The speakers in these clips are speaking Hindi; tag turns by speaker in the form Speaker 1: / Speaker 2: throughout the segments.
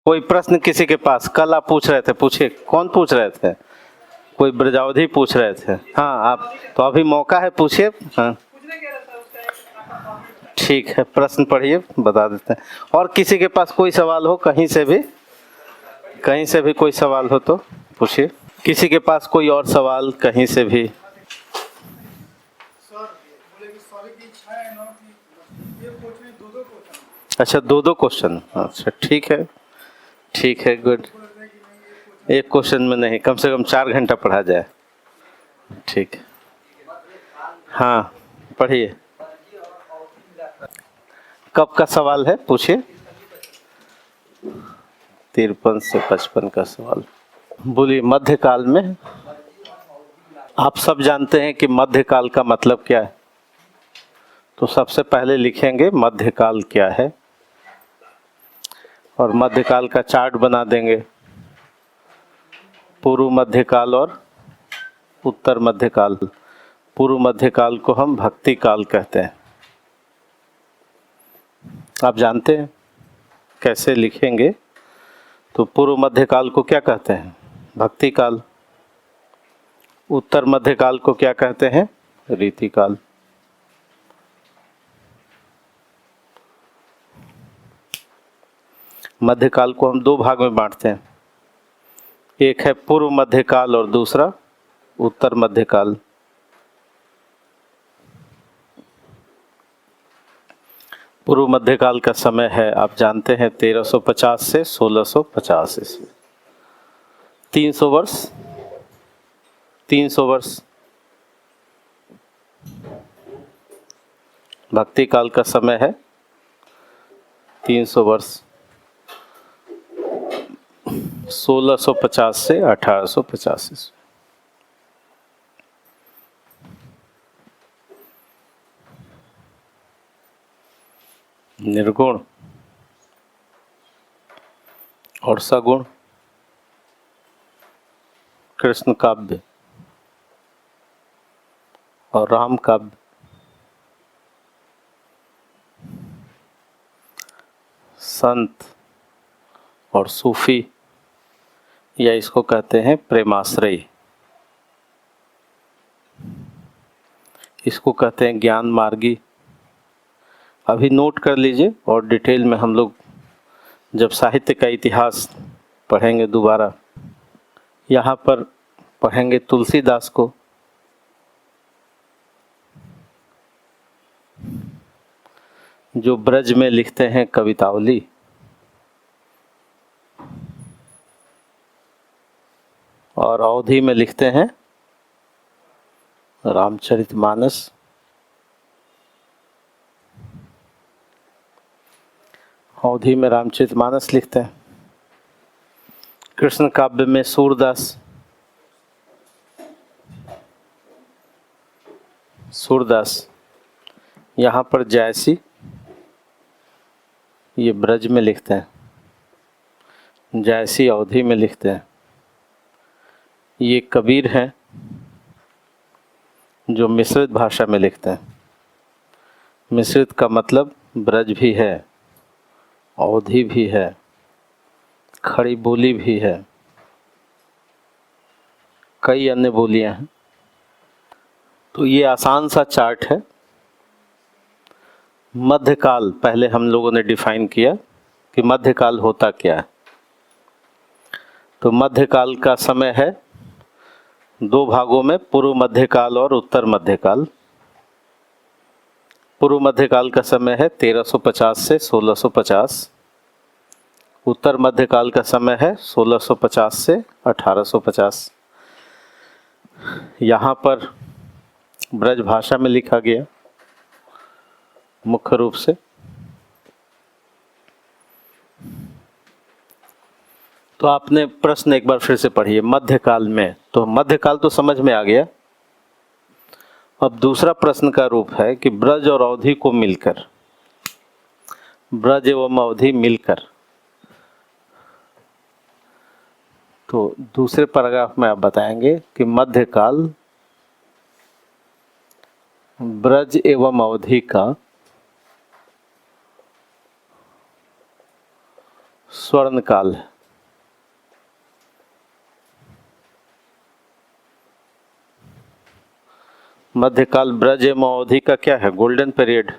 Speaker 1: कोई प्रश्न किसी के पास? कल आप पूछ रहे थे, पूछिए। कौन पूछ रहे थे? कोई ब्रजावधि पूछ रहे थे। हाँ, आप तो अभी मौका है, पूछिए। हाँ ठीक है, प्रश्न पढ़िए, बता देते हैं। और किसी के पास कोई सवाल हो, कहीं से भी कोई सवाल हो तो पूछिए। किसी के पास कोई और सवाल कहीं से भी? अच्छा, दो क्वेश्चन। अच्छा, ठीक है, गुड। एक क्वेश्चन में नहीं, कम से कम 4 घंटा पढ़ा जाए। ठीक है, हाँ पढ़िए। कब का सवाल है, पूछिए। 53 से 55 का सवाल। बोलिए। मध्यकाल में आप सब जानते हैं कि मध्यकाल का मतलब क्या है, तो सबसे पहले लिखेंगे मध्यकाल क्या है, और मध्यकाल का चार्ट बना देंगे। पूर्व मध्यकाल और उत्तर मध्यकाल। पूर्व मध्यकाल को हम भक्ति काल कहते हैं। आप जानते हैं कैसे लिखेंगे? तो पूर्व मध्यकाल को क्या कहते हैं? भक्ति काल। उत्तर मध्यकाल को क्या कहते हैं? रीति काल। मध्यकाल को हम 2 भाग में बांटते हैं। एक है पूर्व मध्यकाल और दूसरा उत्तर मध्यकाल। पूर्व मध्यकाल का समय है, आप जानते हैं, 1350 से 1650 ईस्वी। 300 वर्ष। 300 वर्ष। भक्ति काल का समय है 300 वर्ष। 1650 से 1850 ईस्वी। निर्गुण और सगुण कृष्ण काव्य और राम काव्य, संत और सूफी, या इसको कहते हैं प्रेमाश्रयी, इसको कहते हैं ज्ञान मार्गी। अभी नोट कर लीजिए, और डिटेल में हम लोग जब साहित्य का इतिहास पढ़ेंगे दोबारा, यहाँ पर पढ़ेंगे तुलसीदास को, जो ब्रज में लिखते हैं कवितावली, और अवधी में लिखते हैं रामचरितमानस। अवधी में रामचरितमानस लिखते हैं। कृष्ण काव्य में सूरदास, यहाँ पर जयसी, ये ब्रज में लिखते हैं। जयसी अवधी में लिखते हैं। ये कबीर हैं, जो मिश्रित भाषा में लिखते हैं। मिश्रित का मतलब ब्रज भी है, अवधी भी है, खड़ी बोली भी है, कई अन्य बोलियां हैं। तो ये आसान सा चार्ट है। मध्यकाल पहले हम लोगों ने डिफाइन किया कि मध्यकाल होता क्या है। तो मध्यकाल का समय है 2 भागों में, पूर्व मध्यकाल और उत्तर मध्यकाल। पूर्व मध्यकाल का समय है 1350 से 1650। उत्तर मध्यकाल का समय है 1650 से 1850। यहाँ पर ब्रज भाषा में लिखा गया मुख्य रूप से। तो आपने प्रश्न एक बार फिर से पढ़िए। मध्यकाल में, तो मध्यकाल तो समझ में आ गया। अब दूसरा प्रश्न का रूप है कि ब्रज और अवधि को मिलकर, ब्रज एवं अवधि मिलकर, तो दूसरे पैराग्राफ में आप बताएंगे कि मध्यकाल ब्रज एवं अवधि का स्वर्ण काल है। मध्यकाल ब्रज एवं अवधि का क्या है? Golden period.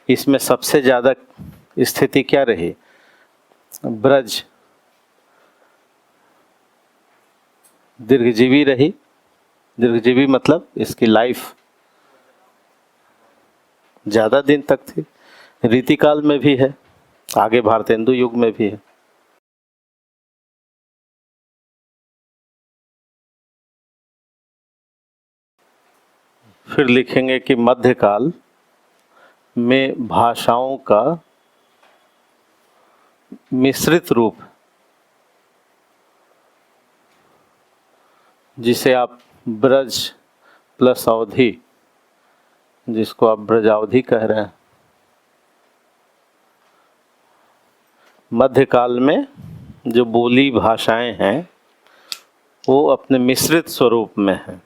Speaker 1: इसमें सबसे ज़्यादा स्थिति क्या रही? ब्रज दीर्घजीवी रही। दीर्घजीवी मतलब इसकी लाइफ ज़्यादा दिन तक थी। रीतिकाल में भी है, आगे भारतेंदु युग में भी है। फिर लिखेंगे कि मध्यकाल में भाषाओं का मिश्रित रूप, जिसे आप ब्रज प्लस अवधि, जिसको आप ब्रजावधि कह रहे हैं, मध्यकाल में जो बोली भाषाएं हैं वो अपने मिश्रित स्वरूप में हैं।